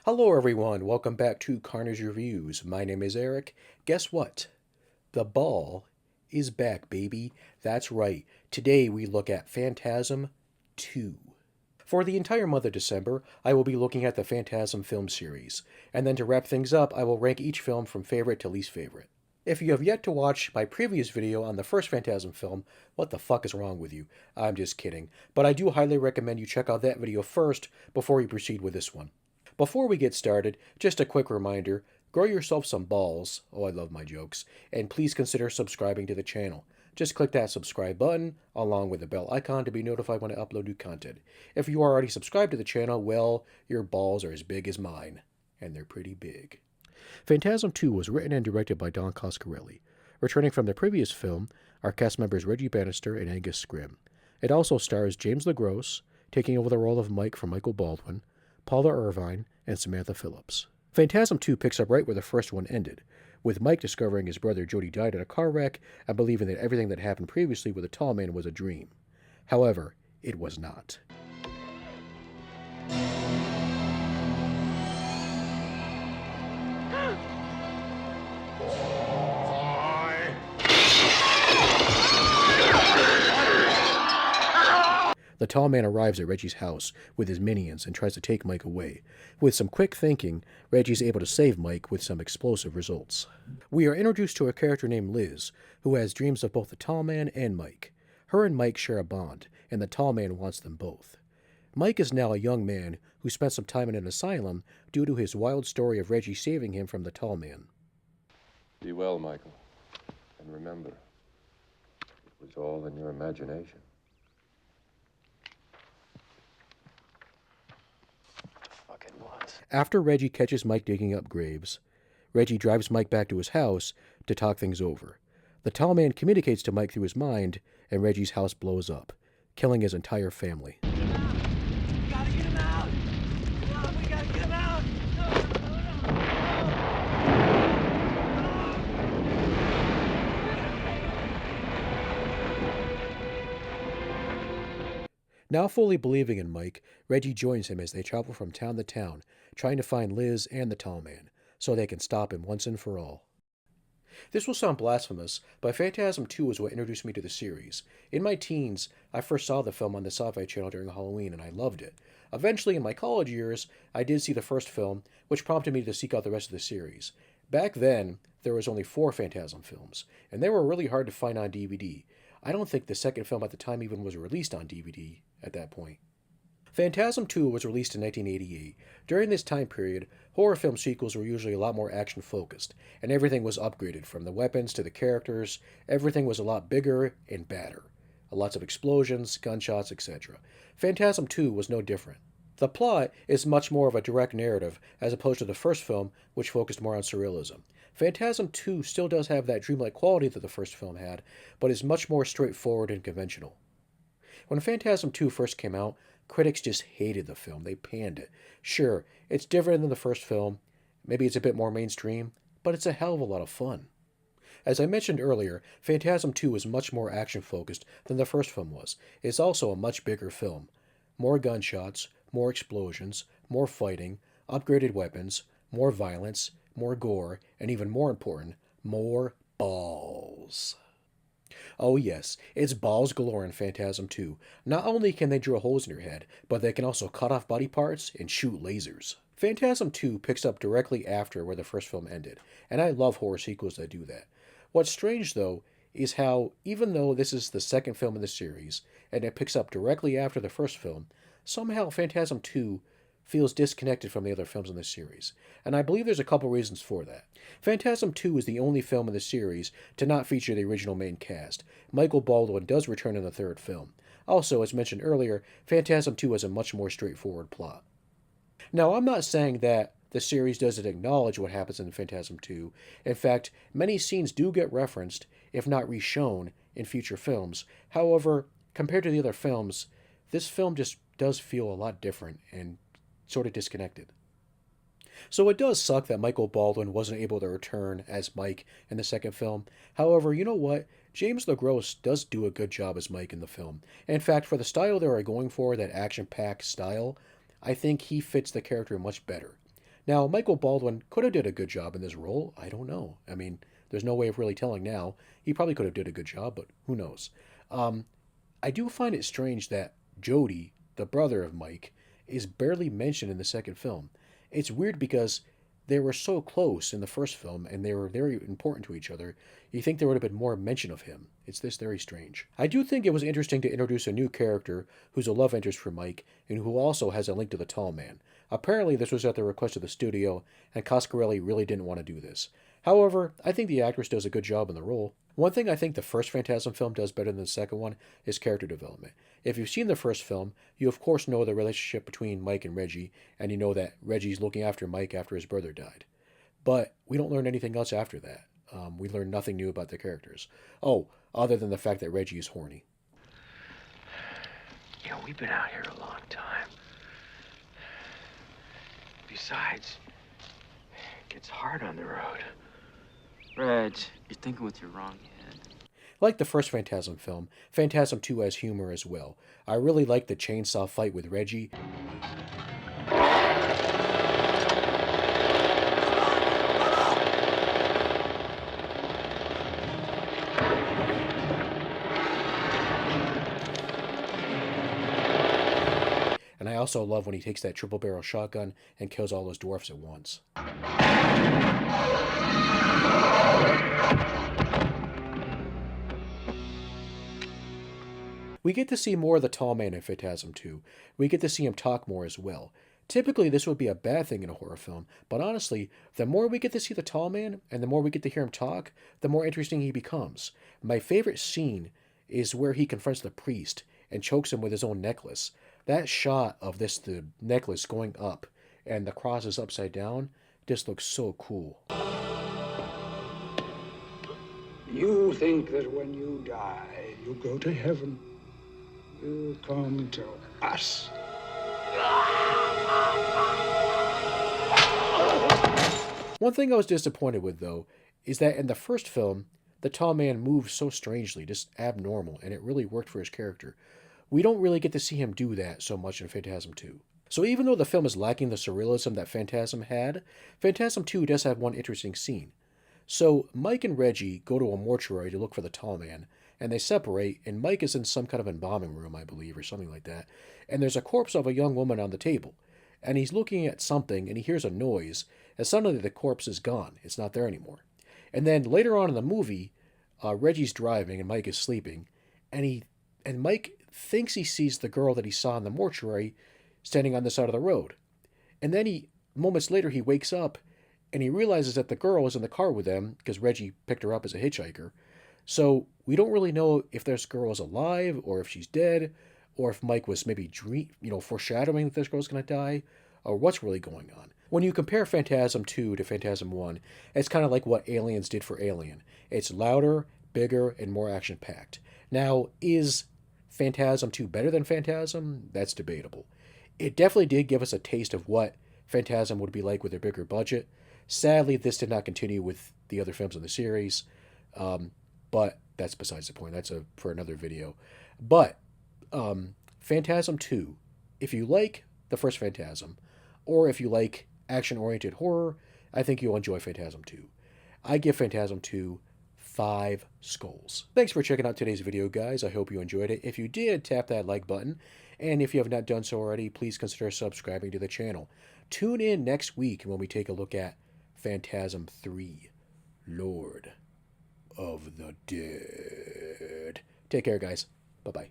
Hello everyone, welcome back to Carnage Reviews. My name is Eric. Guess what? The ball is back, baby. That's right. Today we look at Phantasm 2. For the entire month of December, I will be looking at the Phantasm film series, and then to wrap things up, I will rank each film from favorite to least favorite. If you have yet to watch my previous video on the first Phantasm film, what the fuck is wrong with you? I'm just kidding. But I do highly recommend you check out that video first before you proceed with this one. Before we get started, just a quick reminder, grow yourself some balls, oh I love my jokes, and please consider subscribing to the channel. Just click that subscribe button, along with the bell icon to be notified when I upload new content. If you are already subscribed to the channel, well, your balls are as big as mine, and they're pretty big. Phantasm 2 was written and directed by Don Coscarelli. Returning from the previous film are cast members Reggie Bannister and Angus Scrimm. It also stars James LeGros, taking over the role of Mike from Michael Baldwin, Paula Irvine, and Samantha Phillips. Phantasm 2 picks up right where the first one ended, with Mike discovering his brother Jody died in a car wreck and believing that everything that happened previously with the tall man was a dream. However, it was not. The tall man arrives at Reggie's house with his minions and tries to take Mike away. With some quick thinking, Reggie's able to save Mike with some explosive results. We are introduced to a character named Liz, who has dreams of both the tall man and Mike. Her and Mike share a bond, and the tall man wants them both. Mike is now a young man who spent some time in an asylum due to his wild story of Reggie saving him from the tall man. Be well, Michael. And remember, it was all in your imagination. After Reggie catches Mike digging up graves, Reggie drives Mike back to his house to talk things over. The tall man communicates to Mike through his mind, and Reggie's house blows up, killing his entire family. We gotta get him out! Come on, we gotta get him out! Now fully believing in Mike, Reggie joins him as they travel from town to town, trying to find Liz and the tall man, so they can stop him once and for all. This will sound blasphemous, but Phantasm 2 is what introduced me to the series. In my teens, I first saw the film on the Sci-Fi Channel during Halloween, and I loved it. Eventually, in my college years, I did see the first film, which prompted me to seek out the rest of the series. Back then, there was only 4 Phantasm films, and they were really hard to find on DVD. I don't think the second film at the time even was released on DVD at that point. Phantasm 2 was released in 1988. During this time period, horror film sequels were usually a lot more action-focused, and everything was upgraded, from the weapons to the characters. Everything was a lot bigger and badder. Lots of explosions, gunshots, etc. Phantasm 2 was no different. The plot is much more of a direct narrative, as opposed to the first film, which focused more on surrealism. Phantasm 2 still does have that dreamlike quality that the first film had, but is much more straightforward and conventional. When Phantasm 2 first came out, critics just hated the film. They panned it. Sure, it's different than the first film. Maybe it's a bit more mainstream, but it's a hell of a lot of fun. As I mentioned earlier, Phantasm 2 is much more action-focused than the first film was. It's also a much bigger film. More gunshots, more explosions, more fighting, upgraded weapons, more violence, more gore, and even more important, more balls. Oh yes, it's balls galore in Phantasm 2. Not only can they drill holes in your head, but they can also cut off body parts and shoot lasers. Phantasm 2 picks up directly after where the first film ended, and I love horror sequels that do that. What's strange, though, is how, even though this is the second film in the series, and it picks up directly after the first film, somehow Phantasm 2 feels disconnected from the other films in the series, and I believe there's a couple reasons for that. Phantasm 2 is the only film in the series to not feature the original main cast. Michael Baldwin does return in the third film. Also, as mentioned earlier, Phantasm 2 has a much more straightforward plot. Now, I'm not saying that the series doesn't acknowledge what happens in Phantasm 2. In fact, many scenes do get referenced, if not reshown, in future films. However, compared to the other films, this film just does feel a lot different and sort of disconnected. So it does suck that Michael Baldwin wasn't able to return as Mike in the second film. However, you know what? James LeGros does do a good job as Mike in the film. In fact, for the style they are going for, that action-packed style, I think he fits the character much better. Now, Michael Baldwin could have did a good job in this role. I don't know. I mean, there's no way of really telling now. He probably could have did a good job, but who knows? Um, I do find it strange that Jody, the brother of Mike, is barely mentioned in the second film. It's weird because they were so close in the first film and they were very important to each other. You think there would have been more mention of him. It's this very strange. I do think it was interesting to introduce a new character who's a love interest for Mike and who also has a link to the tall man. Apparently, this was at the request of the studio, and Coscarelli really didn't want to do this. However, I think the actress does a good job in the role. One thing I think the first Phantasm film does better than the second one is character development. If you've seen the first film, you of course know the relationship between Mike and Reggie, and you know that Reggie's looking after Mike after his brother died. But we don't learn anything else after that. We learn nothing new about the characters. Oh, other than the fact that Reggie is horny. You know, we've been out here a long time. Besides, it gets hard on the road. Reg, you're thinking with your wrong head. Like the first Phantasm film, Phantasm 2 has humor as well. I really like the chainsaw fight with Reggie. And I also love when he takes that triple barrel shotgun and kills all those dwarfs at once. We get to see more of the tall man in Phantasm 2. We get to see him talk more as well. Typically, this would be a bad thing in a horror film, but honestly, the more we get to see the tall man and the more we get to hear him talk, the more interesting he becomes. My favorite scene is where he confronts the priest and chokes him with his own necklace. That shot of the necklace going up and the cross is upside down just looks so cool. You think that when you die, you go to heaven. You come to us. One thing I was disappointed with, though, is that in the first film, the tall man moves so strangely, just abnormal, and it really worked for his character. We don't really get to see him do that so much in Phantasm 2. So even though the film is lacking the surrealism that Phantasm had, Phantasm 2 does have one interesting scene. So Mike and Reggie go to a mortuary to look for the tall man, and they separate, and Mike is in some kind of embalming room, I believe, or something like that, and there's a corpse of a young woman on the table, and he's looking at something, and he hears a noise, and suddenly the corpse is gone. It's not there anymore. And then later on in the movie, Reggie's driving, and Mike is sleeping, and Mike thinks he sees the girl that he saw in the mortuary standing on the side of the road. And then moments later, he wakes up, and he realizes that the girl is in the car with them, because Reggie picked her up as a hitchhiker. So we don't really know if this girl is alive, or if she's dead, or if Mike was maybe foreshadowing that this girl's going to die, or what's really going on. When you compare Phantasm 2 to Phantasm 1, it's kind of like what Aliens did for Alien. It's louder, bigger, and more action-packed. Now, is Phantasm 2 better than Phantasm? That's debatable. It definitely did give us a taste of what Phantasm would be like with a bigger budget. Sadly, this did not continue with the other films in the series. But that's besides the point. That's for another video. But Phantasm 2, if you like the first Phantasm, or if you like action-oriented horror, I think you'll enjoy Phantasm 2. I give Phantasm 2 5 skulls. Thanks for checking out today's video, guys. I hope you enjoyed it. If you did, tap that like button. And if you have not done so already, please consider subscribing to the channel. Tune in next week when we take a look at Phantasm 3, Lord of the Dead. Take care, guys. Bye-bye.